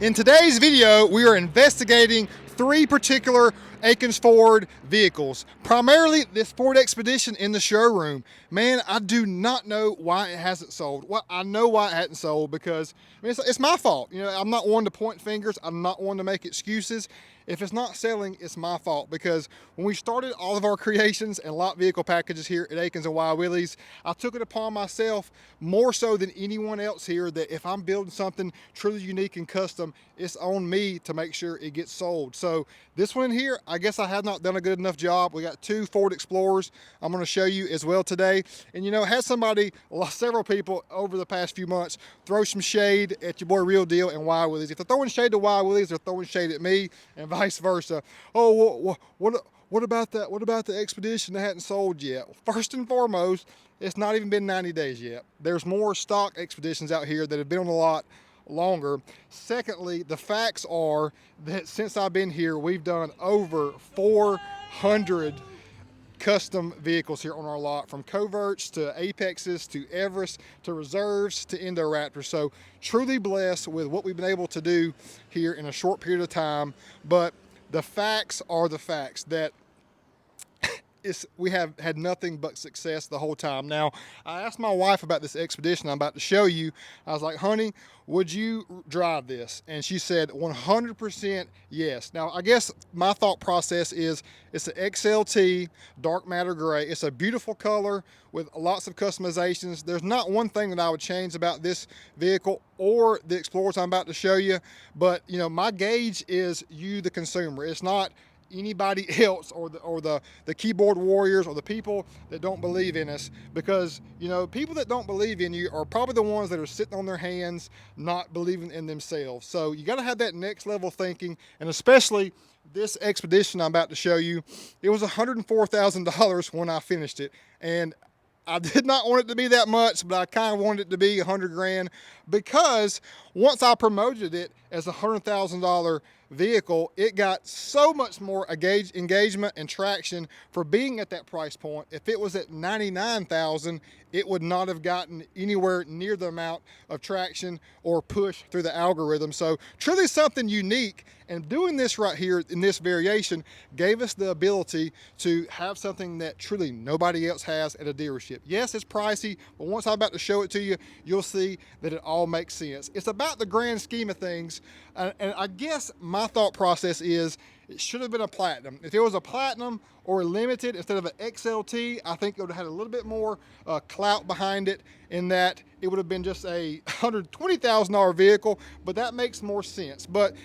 In today's video, we are investigating three particular Akins Ford vehicles. Primarily this Ford Expedition in the showroom. Man, I do not know why it hasn't sold. Well, I know why it hasn't sold because it's my fault. You know, I'm not one to point fingers. I'm not one to make excuses. If it's not selling, it's my fault because when we started all of our creations and lot vehicle packages here at Akins and Willies, I took it upon myself more so than anyone else here that if I'm building something truly unique and custom, it's on me to make sure it gets sold. So this one here, I guess I have not done a good enough job. We got two Ford Explorers I'm going to show you as well today. And you know, had several people over the past few months throw some shade at your boy Real Deal and Willies. If they're throwing shade to Willies, they're throwing shade at me and vice versa. Oh, what about that? What about the Expedition that hadn't sold yet? First and foremost, it's not even been 90 days yet. There's more stock Expeditions out here that have been on the lot longer. Secondly, the facts are that since I've been here, we've done over 400 custom vehicles here on our lot, from Coverts to Apexes to Everest to Reserves to Indoraptors. So truly blessed with what we've been able to do here in a short period of time. But the facts are the facts that we have had nothing but success the whole time. Now, I asked my wife about this Expedition I'm about to show you. I was like, honey, would you drive this? And she said 100% yes. Now, I guess my thought process is it's an XLT dark matter gray. It's a beautiful color with lots of customizations. There's not one thing that I would change about this vehicle or the Explorers I'm about to show you, but you know, my gauge is you, the consumer. It's not anybody else or the keyboard warriors or the people that don't believe in us, because you know, people that don't believe in you are probably the ones that are sitting on their hands not believing in themselves. So you got to have that next level thinking, and especially this Expedition I'm about to show you, it was $104,000 when I finished it, and I did not want it to be that much, but I kind of wanted it to be 100 grand, because once I promoted it as a $100,000 vehicle, it got so much more engagement and traction for being at that price point. If it was at 99,000, it would not have gotten anywhere near the amount of traction or push through the algorithm. So truly something unique, and doing this right here in this variation gave us the ability to have something that truly nobody else has at a dealership. Yes, it's pricey, but once I'm about to show it to you, you'll see that it all makes sense. It's about the grand scheme of things, and I guess my thought process is it should have been a Platinum. If it was a Platinum or a Limited instead of an XLT, I think it would have had a little bit more clout behind it, in that it would have been just a $120,000 vehicle, but that makes more sense. But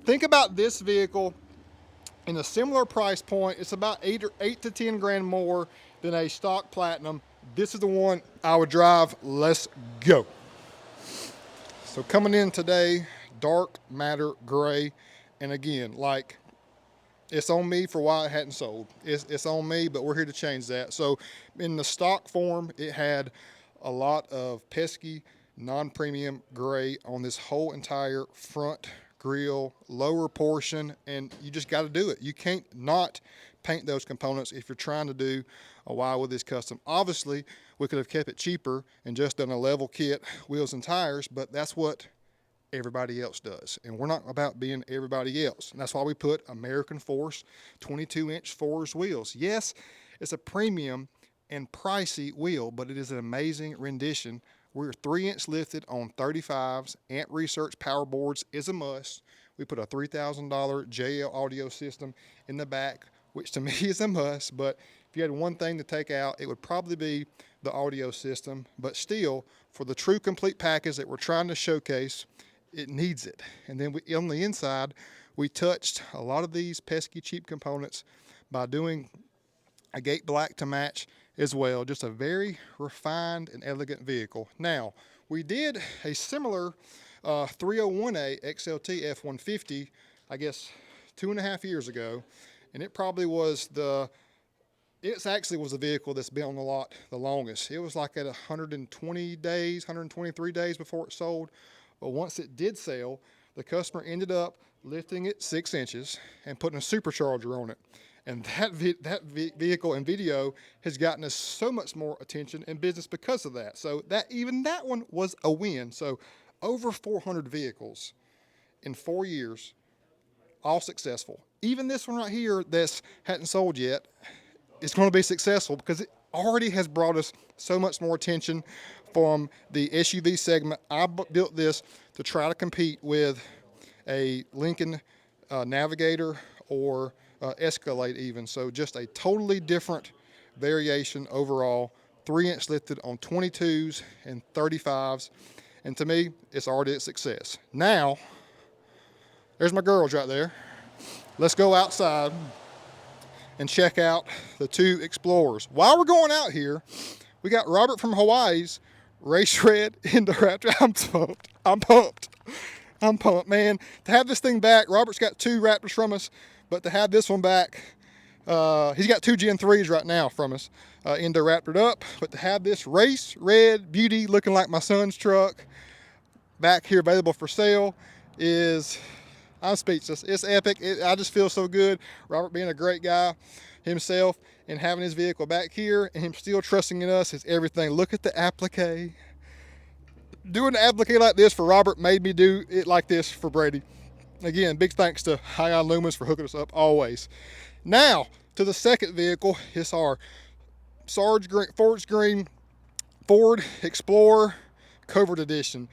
think about this vehicle in a similar price point. It's about 8 to 10 grand more than a stock Platinum. This is the one I would drive. Let's go. So coming in today, dark matter gray. And again, like, it's on me for why it hadn't sold. It's on me, but we're here to change that. So in the stock form, it had a lot of pesky, non-premium gray on this whole entire front grille, lower portion, and you just got to do it. You can't not paint those components if you're trying to do a Willies custom. Obviously, we could have kept it cheaper and just done a level kit, wheels and tires, but that's what everybody else does, and we're not about being everybody else. And that's why we put American Force 22-inch Force wheels. Yes, it's a premium and pricey wheel, but it is an amazing rendition. We're 3-inch lifted on 35s. Ant Research power boards is a must. We put a $3,000 JL audio system in the back, which to me is a must. But if you had one thing to take out, it would probably be the audio system. But still, for the true complete package that we're trying to showcase, it needs it. And then on the inside, we touched a lot of these pesky cheap components by doing a gate black to match as well. Just a very refined and elegant vehicle. Now, we did a similar 301A XLT F-150, I guess 2.5 years ago, and it probably was it actually was the vehicle that's been on the lot the longest. It was like at 120 days, 123 days before it sold. But once it did sell, the customer ended up lifting it 6 inches and putting a supercharger on it. And that vehicle and video has gotten us so much more attention and business because of that. So even that one was a win. So over 400 vehicles in 4 years, all successful. Even this one right here that's hadn't sold yet is going to be successful because it already has brought us so much more attention from the SUV segment. I built this to try to compete with a Lincoln Navigator or Escalade even. So just a totally different variation overall. 3-inch lifted on 22s and 35s. And to me, it's already a success. Now, there's my girls right there. Let's go outside and check out the 2 Explorers. While we're going out here, we got Robert from Hawaii's race red in the Raptor. I'm pumped, man. To have this thing back, Robert's got 2 Raptors from us, but to have this one back, he's got 2 Gen 3s right now from us, Indo Raptored up, but to have this race red beauty looking like my son's truck back here available for sale I'm speechless. It's epic. I just feel so good. Robert being a great guy himself and having his vehicle back here and him still trusting in us is everything. Look at the applique. Doing an applique like this for Robert made me do it like this for Brady. Again, big thanks to High-On Lumens for hooking us up always. Now, to the second vehicle. It's our Forest Green Ford Explorer Covert Edition.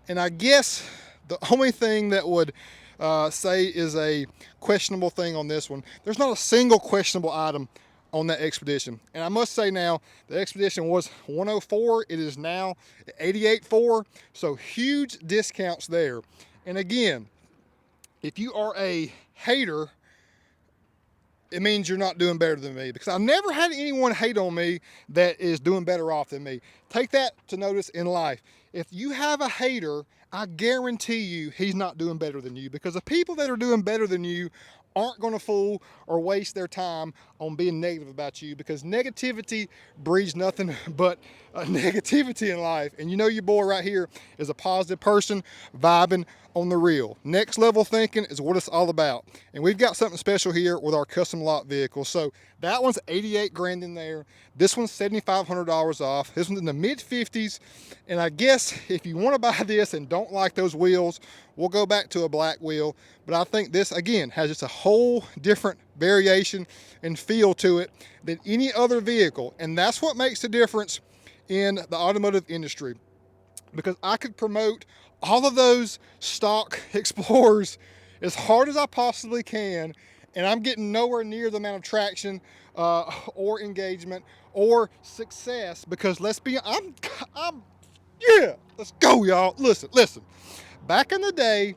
And I guess the only thing that would say is a questionable thing on this one, there's not a single questionable item on that Expedition. And I must say now, the Expedition was 104. It is now 88.4. So huge discounts there. And again, if you are a hater, it means you're not doing better than me, because I've never had anyone hate on me that is doing better off than me. Take that to notice in life. If you have a hater, I guarantee you he's not doing better than you, because the people that are doing better than you aren't going to fool or waste their time on being negative about you, because negativity breeds nothing but negativity in life. And you know your boy right here is a positive person vibing on the real. Next level thinking is what it's all about. And we've got something special here with our custom lot vehicle. So that one's 88 grand in there. This one's $7,500 off. This one's in the mid 50s. And I guess if you want to buy this and don't like those wheels, we'll go back to a black wheel. But I think this, again, has just a whole different variation and feel to it than any other vehicle. And that's what makes the difference in the automotive industry. Because I could promote all of those stock Explorers as hard as I possibly can, and I'm getting nowhere near the amount of traction or engagement or success, because let's be, yeah, let's go, y'all. Listen. Back in the day,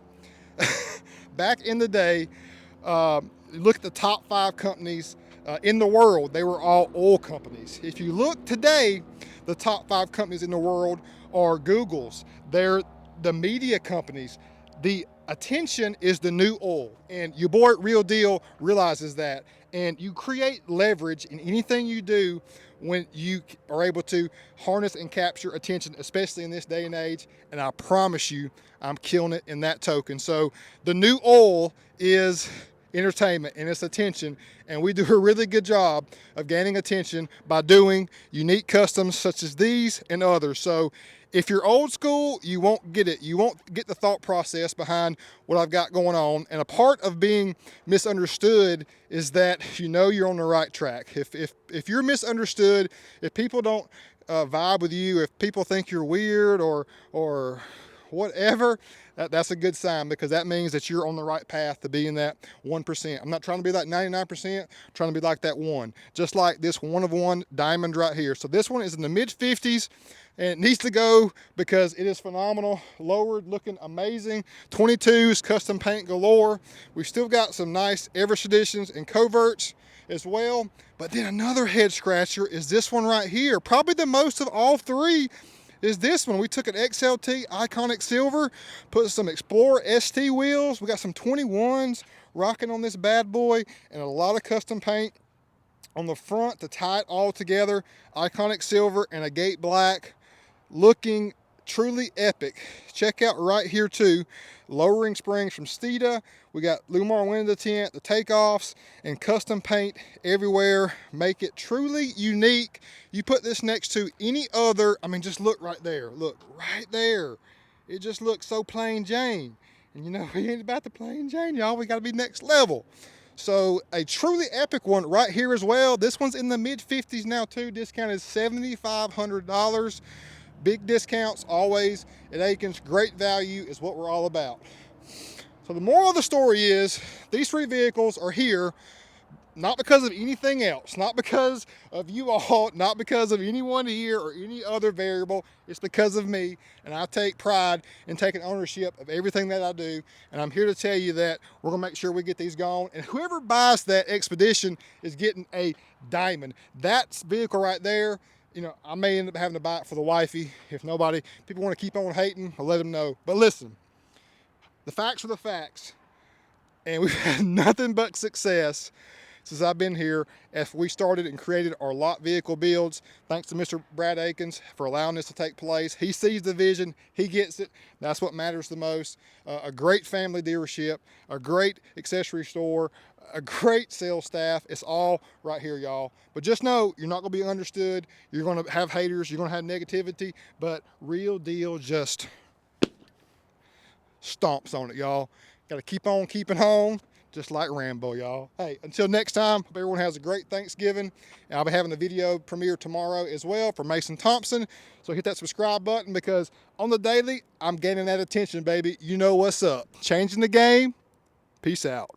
look at the top 5 companies in the world. They were all oil companies. If you look today, the top 5 companies in the world are Google's. They're the media companies. The attention is the new oil, and your boy Real Deal realizes that. And you create leverage in anything you do when you are able to harness and capture attention, especially in this day and age. And I promise you, I'm killing it in that token. So the new oil is entertainment and it's attention, and we do a really good job of gaining attention by doing unique customs such as these and others. So if you're old school, you won't get it. You won't get the thought process behind what I've got going on. And a part of being misunderstood is that you know you're on the right track. If you're misunderstood, if people don't vibe with you, if people think you're weird or whatever, that's a good sign, because that means that you're on the right path to being that 1%. I'm not trying to be like 99%, I'm trying to be like that 1. Just like this one of one diamond right here. So this one is in the mid 50s. And it needs to go because it is phenomenal. Lowered, looking amazing. 22s, custom paint galore. We've still got some nice Everest editions and coverts as well. But then another head scratcher is this one right here. Probably the most of all 3 is this one. We took an XLT Iconic Silver, put some Explorer ST wheels. We got some 21s rocking on this bad boy, and a lot of custom paint on the front to tie it all together. Iconic Silver and a Gate Black. Looking truly epic. Check out right here too, lowering springs from Steeda. We got Lumar window tint, the takeoffs, and custom paint everywhere. Make it truly unique. You put this next to any other, I mean, just look right there. Look right there. It just looks so plain Jane. And you know, we ain't about to plain Jane, y'all. We got to be next level. So a truly epic one right here as well. This one's in the mid 50s now too. Discount is $7,500. Big discounts always at Akins. Great value is what we're all about. So the moral of the story is these three vehicles are here not because of anything else, not because of you all, not because of anyone here or any other variable. It's because of me, and I take pride in taking ownership of everything that I do. And I'm here to tell you that we're gonna make sure we get these gone. And whoever buys that Expedition is getting a diamond. That vehicle right there, you know, I may end up having to buy it for the wifey. If people want to keep on hating, I'll let them know. But listen, the facts are the facts, and we've had nothing but success since I've been here as we started and created our lot vehicle builds. Thanks to Mr. Brad Akins for allowing this to take place. He sees the vision, he gets it. That's what matters the most. A great family dealership, a great accessory store, a great sales staff. It's all right here, y'all. But just know, you're not gonna be understood. You're gonna have haters, you're gonna have negativity, but real deal just stomps on it, y'all. Gotta keep on keeping on, just like Rambo, y'all. Hey, until next time, hope everyone has a great Thanksgiving. And I'll be having the video premiere tomorrow as well for Mason Thompson. So hit that subscribe button, because on the daily, I'm gaining that attention, baby. You know what's up. Changing the game. Peace out.